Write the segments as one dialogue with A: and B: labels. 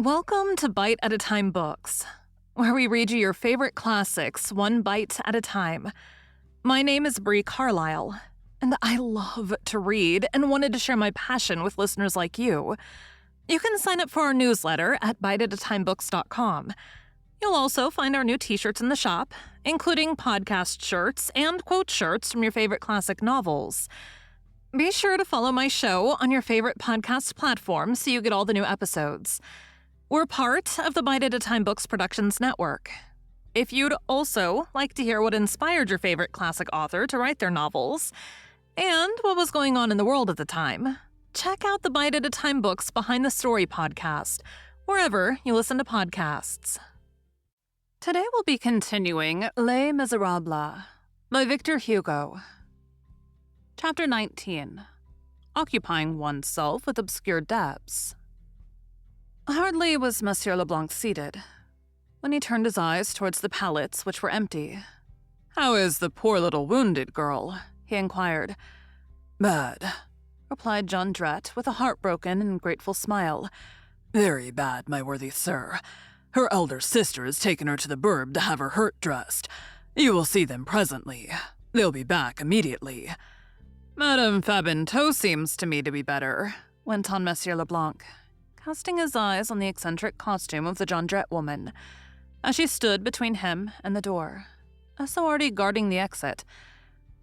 A: Welcome to Bite at a Time Books, where we read you your favorite classics one bite at a time. My name is Bree Carlile, and I love to read and wanted to share my passion with listeners like you. You can sign up for our newsletter at biteatatimebooks.com. You'll also find our new t-shirts in the shop, including podcast shirts and quote shirts from your favorite classic novels. Be sure to follow my show on your favorite podcast platform so you get all the new episodes. We're part of the Bite at a Time Books Productions Network. If you'd also like to hear what inspired your favorite classic author to write their novels, and what was going on in the world at the time, check out the Bite at a Time Books Behind the Story podcast, wherever you listen to podcasts. Today we'll be continuing Les Miserables by Victor Hugo. Chapter 19. Occupying oneself with obscure depths. Hardly was Monsieur Leblanc seated when he turned his eyes towards the pallets, which were empty. "How is the poor little wounded girl?" he inquired. "Bad," replied Jondrette with a heartbroken and grateful smile. "Very bad, my worthy sir. Her elder sister has taken her to the burb to have her hurt dressed. You will see them presently. They'll be back immediately." "Madame Fabantou seems to me to be better," went on Monsieur Leblanc, casting his eyes on the eccentric costume of the Jondrette woman, as she stood between him and the door, as though already guarding the exit,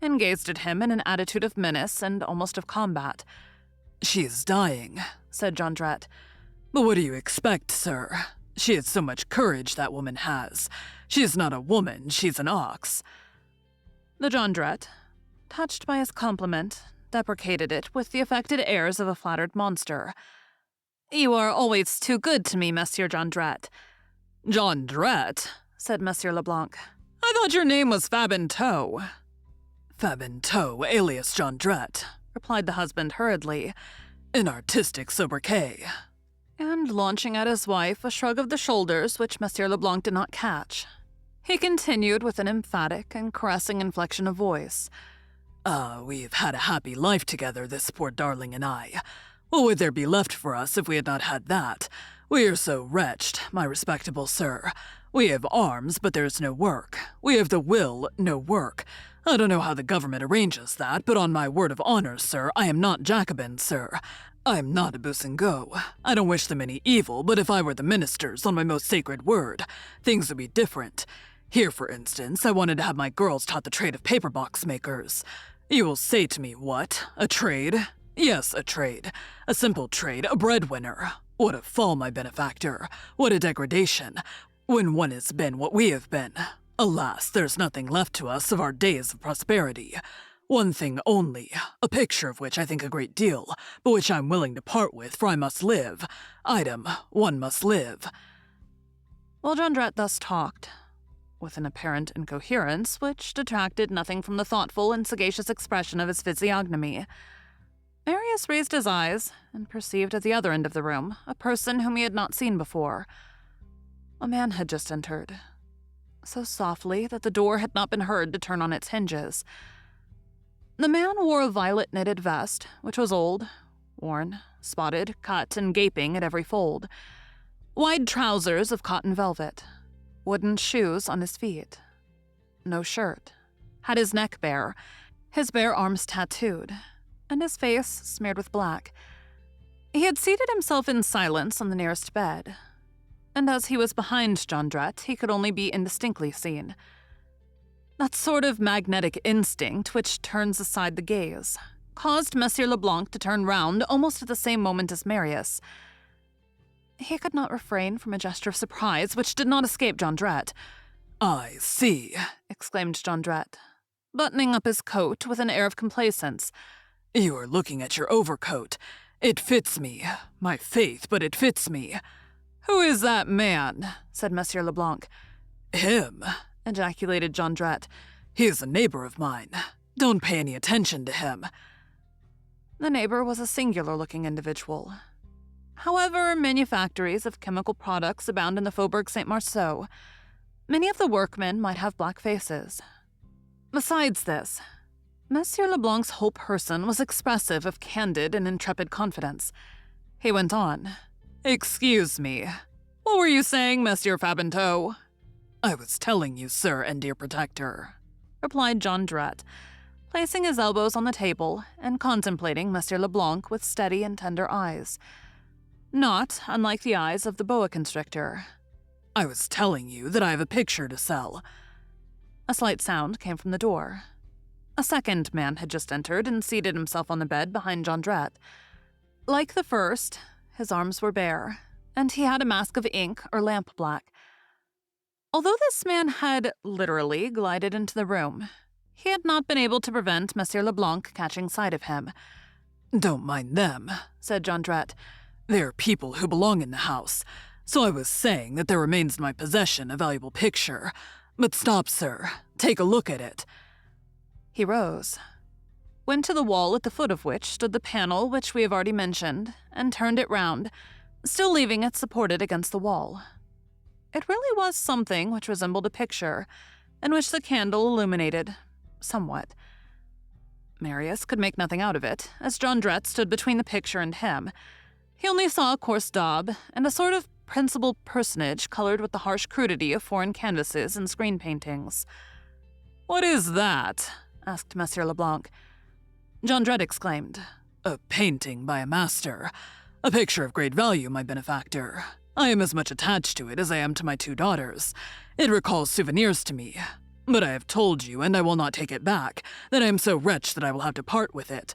A: and gazed at him in an attitude of menace and almost of combat. "She is dying," said Jondrette. "But what do you expect, sir? She has so much courage, that woman has. She is not a woman, she's an ox." The Jondrette, touched by his compliment, deprecated it with the affected airs of a flattered monster. "You are always too good to me, Monsieur Jondrette." "Jondrette?" said Monsieur Leblanc. "I thought your name was Fabantou." "Fabantou, alias Jondrette," replied the husband hurriedly. "An artistic sobriquet." And launching at his wife a shrug of the shoulders which Monsieur Leblanc did not catch, he continued with an emphatic and caressing inflection of voice. We've had a happy life together, this poor darling and I. What would there be left for us if we had not had that? We are so wretched, my respectable sir. We have arms, but there's no work. We have the will, no work. I don't know how the government arranges that, but on my word of honor, sir, I am not Jacobin, sir. I'm not a Bousingot. I don't wish them any evil, but if I were the ministers, on my most sacred word, things would be different. Here, for instance, I wanted to have my girls taught the trade of paper box makers. You will say to me, what? A trade? Yes, a trade. A simple trade, a breadwinner. What a fall, my benefactor. What a degradation. When one has been what we have been. Alas, there's nothing left to us of our days of prosperity. One thing only, a picture of which I think a great deal, but which I'm willing to part with, for I must live. Item, one must live." While Jondrette thus talked, with an apparent incoherence which detracted nothing from the thoughtful and sagacious expression of his physiognomy, Marius raised his eyes and perceived at the other end of the room a person whom he had not seen before. A man had just entered, so softly that the door had not been heard to turn on its hinges. The man wore a violet knitted vest, which was old, worn, spotted, cut, and gaping at every fold, wide trousers of cotton velvet, wooden shoes on his feet, no shirt, had his neck bare, his bare arms tattooed, and his face smeared with black. He had seated himself in silence on the nearest bed, and as he was behind Jondrette, he could only be indistinctly seen. That sort of magnetic instinct which turns aside the gaze caused Monsieur Leblanc to turn round almost at the same moment as Marius. He could not refrain from a gesture of surprise which did not escape Jondrette. "I see," exclaimed Jondrette, buttoning up his coat with an air of complacence. "You are looking at your overcoat. It fits me. My faith, but it fits me." "Who is that man?" said Monsieur Leblanc. "Him," ejaculated Jondrette. "He is a neighbor of mine. Don't pay any attention to him." The neighbor was a singular-looking individual. However, manufactories of chemical products abound in the Faubourg Saint-Marceau. Many of the workmen might have black faces. Besides this, Monsieur Leblanc's whole person was expressive of candid and intrepid confidence. He went on. Excuse me. What were you saying, Monsieur Fabanteau? I was telling you, sir and dear protector, replied Jondrette, placing his elbows on the table and contemplating Monsieur Leblanc with steady and tender eyes. Not unlike the eyes of the boa constrictor. I was telling you that I have a picture to sell. A slight sound came from the door. A second man had just entered and seated himself on the bed behind Jondrette. Like the first, his arms were bare, and he had a mask of ink or lampblack. Although this man had literally glided into the room, he had not been able to prevent Monsieur Leblanc catching sight of him. Don't mind them, said Jondrette. They're people who belong in the house, so I was saying that there remains in my possession a valuable picture. But stop, sir. Take a look at it. He rose, went to the wall at the foot of which stood the panel which we have already mentioned, and turned it round, still leaving it supported against the wall. It really was something which resembled a picture, and which the candle illuminated, somewhat. Marius could make nothing out of it, as Jondrette stood between the picture and him. He only saw a coarse daub, and a sort of principal personage colored with the harsh crudity of foreign canvases and screen paintings. "What is that?" asked Monsieur Leblanc. Jondrette exclaimed, "A painting by a master. A picture of great value, my benefactor. I am as much attached to it as I am to my 2 daughters. It recalls souvenirs to me. But I have told you, and I will not take it back, that I am so wretched that I will have to part with it."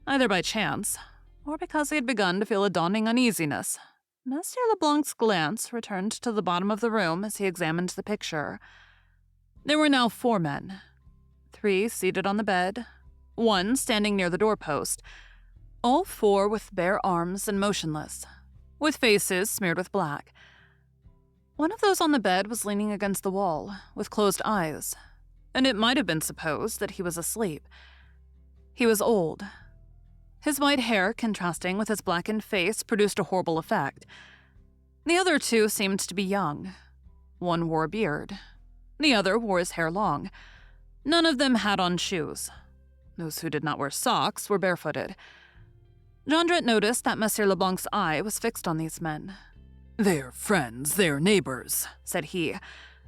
A: Either by chance, or because he had begun to feel a dawning uneasiness, Monsieur Leblanc's glance returned to the bottom of the room as he examined the picture. There were now 4 men, 3 seated on the bed, 1 standing near the doorpost, all 4 with bare arms and motionless, with faces smeared with black. One of those on the bed was leaning against the wall, with closed eyes, and it might have been supposed that he was asleep. He was old. His white hair, contrasting with his blackened face, produced a horrible effect. The other 2 seemed to be young. One wore a beard. The other wore his hair long. None of them had on shoes. Those who did not wear socks were barefooted. Jondrette noticed that Monsieur Leblanc's eye was fixed on these men. "They are friends, they are neighbors," said he.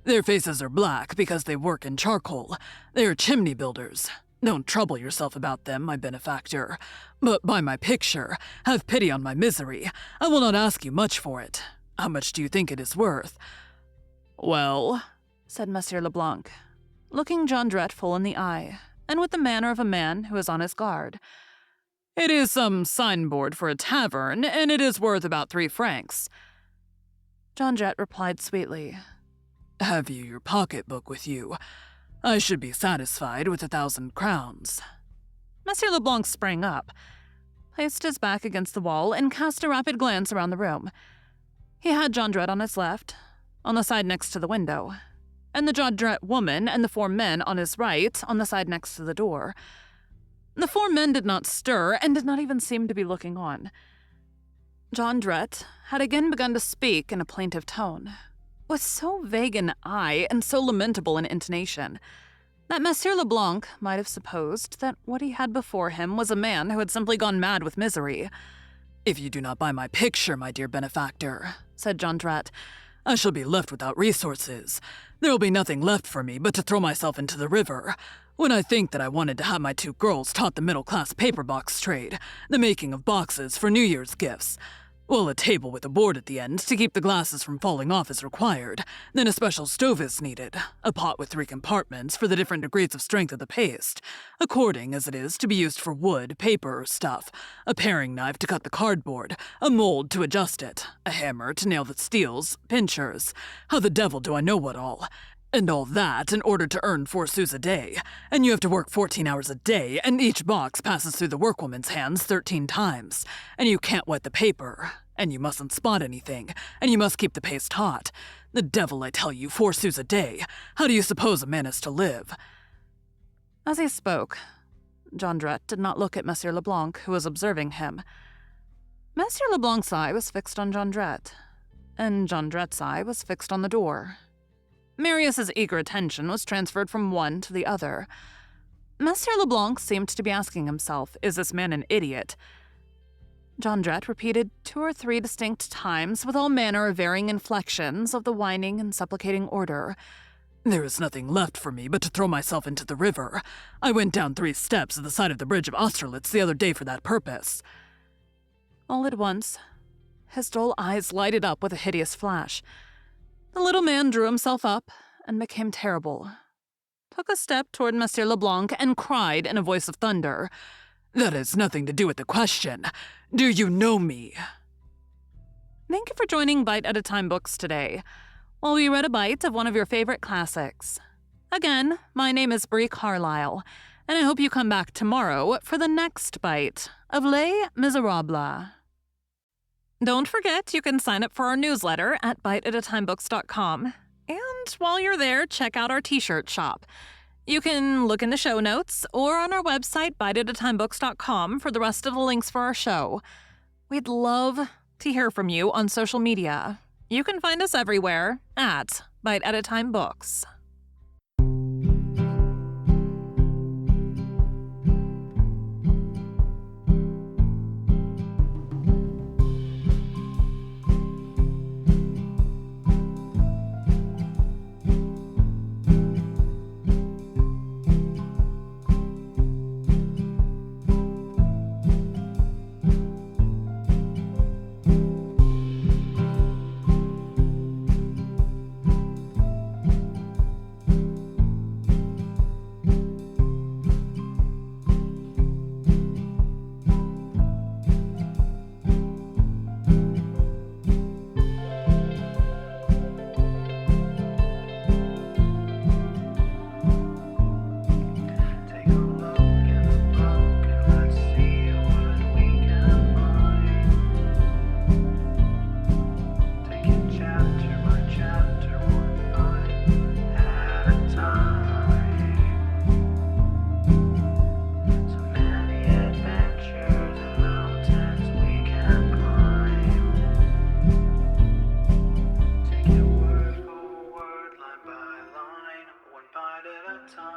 A: "Their faces are black because they work in charcoal. They are chimney builders. Don't trouble yourself about them, my benefactor. But buy my picture. Have pity on my misery. I will not ask you much for it. How much do you think it is worth?" "Well," said Monsieur Leblanc, looking Jondrette full in the eye, and with the manner of a man who is on his guard, "it is some signboard for a tavern, and it is worth about 3 francs. Jondrette replied sweetly, "Have you your pocketbook with you? I should be satisfied with 1,000 crowns. Monsieur Leblanc sprang up, placed his back against the wall, and cast a rapid glance around the room. He had Jondrette on his left, on the side next to the window, and the Jondrette woman and the 4 men on his right, on the side next to the door. The 4 men did not stir, and did not even seem to be looking on. Jondrette had again begun to speak in a plaintive tone, with so vague an eye and so lamentable an intonation, that Monsieur Leblanc might have supposed that what he had before him was a man who had simply gone mad with misery. "If you do not buy my picture, my dear benefactor," said Jondrette, "I shall be left without resources. There will be nothing left for me but to throw myself into the river. When I think that I wanted to have my 2 girls taught the middle-class paper box trade, the making of boxes for New Year's gifts. Well, a table with a board at the end to keep the glasses from falling off is required. Then a special stove is needed, a pot with 3 compartments for the different degrees of strength of the paste, according as it is to be used for wood, paper, or stuff, a paring knife to cut the cardboard, a mold to adjust it, a hammer to nail the steels, pincers. How the devil do I know what all? And all that in order to earn 4 sous a day, and you have to work 14 hours a day, and each box passes through the workwoman's hands 13 times, and you can't wet the paper, and you mustn't spot anything, and you must keep the paste hot. The devil, I tell you, 4 sous a day. How do you suppose a man is to live?" As he spoke, Jondrette did not look at Monsieur Leblanc, who was observing him. Monsieur Leblanc's eye was fixed on Jondrette, and Jondrette's eye was fixed on the door. Marius's eager attention was transferred from one to the other. Monsieur Leblanc seemed to be asking himself, "Is this man an idiot?" Jondrette repeated 2 or 3 distinct times with all manner of varying inflections of the whining and supplicating order.
B: "There is nothing left for me but to throw myself into the river. I went down 3 steps at the side of the bridge of Austerlitz the other day for that purpose."
A: All at once, his dull eyes lighted up with a hideous flash. The little man drew himself up and became terrible, took a step toward Monsieur Leblanc, and cried in a voice of thunder,
B: "That has nothing to do with the question. Do you know me?"
A: Thank you for joining Bite at a Time Books today, while we read a bite of one of your favorite classics. Again, my name is Bree Carlile, and I hope you come back tomorrow for the next bite of Les Miserables. Don't forget, you can sign up for our newsletter at biteatatimebooks.com. And while you're there, check out our t-shirt shop. You can look in the show notes or on our website, biteatatimebooks.com, for the rest of the links for our show. We'd love to hear from you on social media. You can find us everywhere at Bite at a Time Books.
C: Bite at a time.